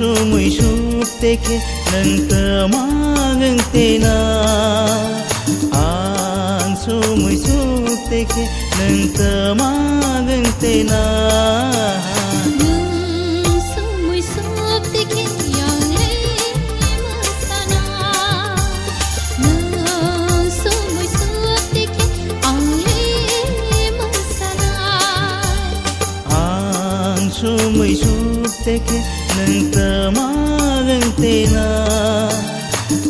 sumuy supteke nang tamagang tena. Ang sumuy supteke nang tamagang tena. Sumuy supteke nang tamagang tena.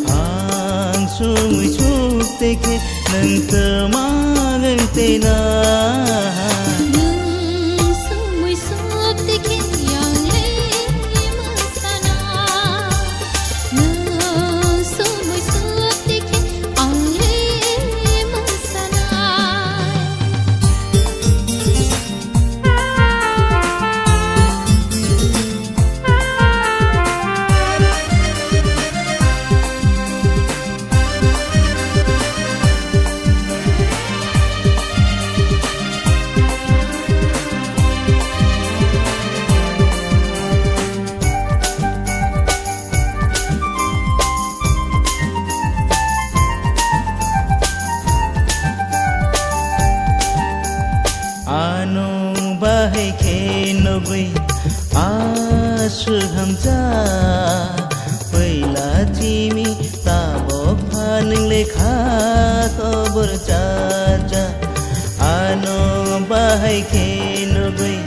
Ang sumuy supteke nang tamagang tena. Anong bahay kenogoy asu hamja Paila timi tabok paning lekha kobor caca. Anong bahay kenogoy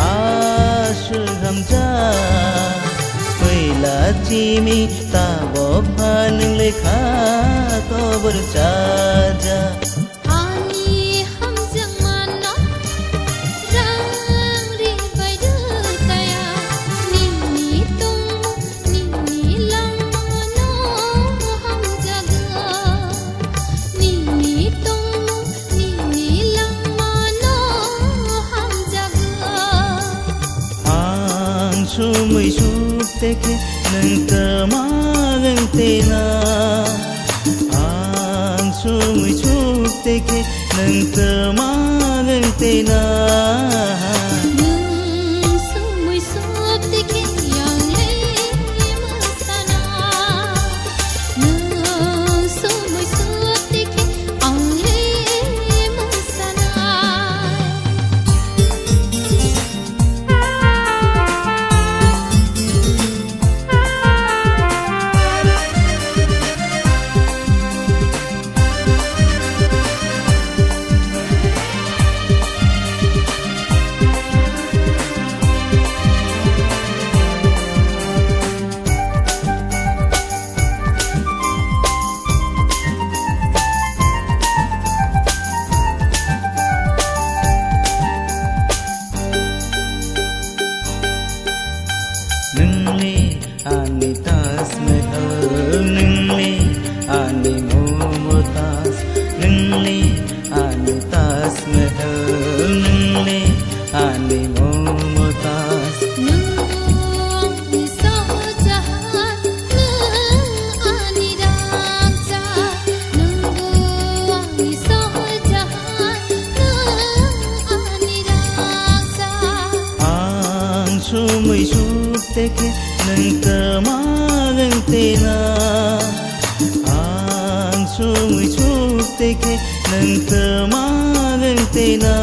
asu hamja Paila timi tabok paning lekha kobor caca. Sumuy supteke nang tamagang tena. Ang sumuy supteke nang tamagang tena. Nungli ani tas mehal, nungli ani momotas, nungli ani tas mehal, nungli ani momotas. Nungli sajahan, ani raja, nungli sajahan, ani raja. Ang sumuy supteke nang tamagang tena. Ang sumuy supteke nang tamagang tena.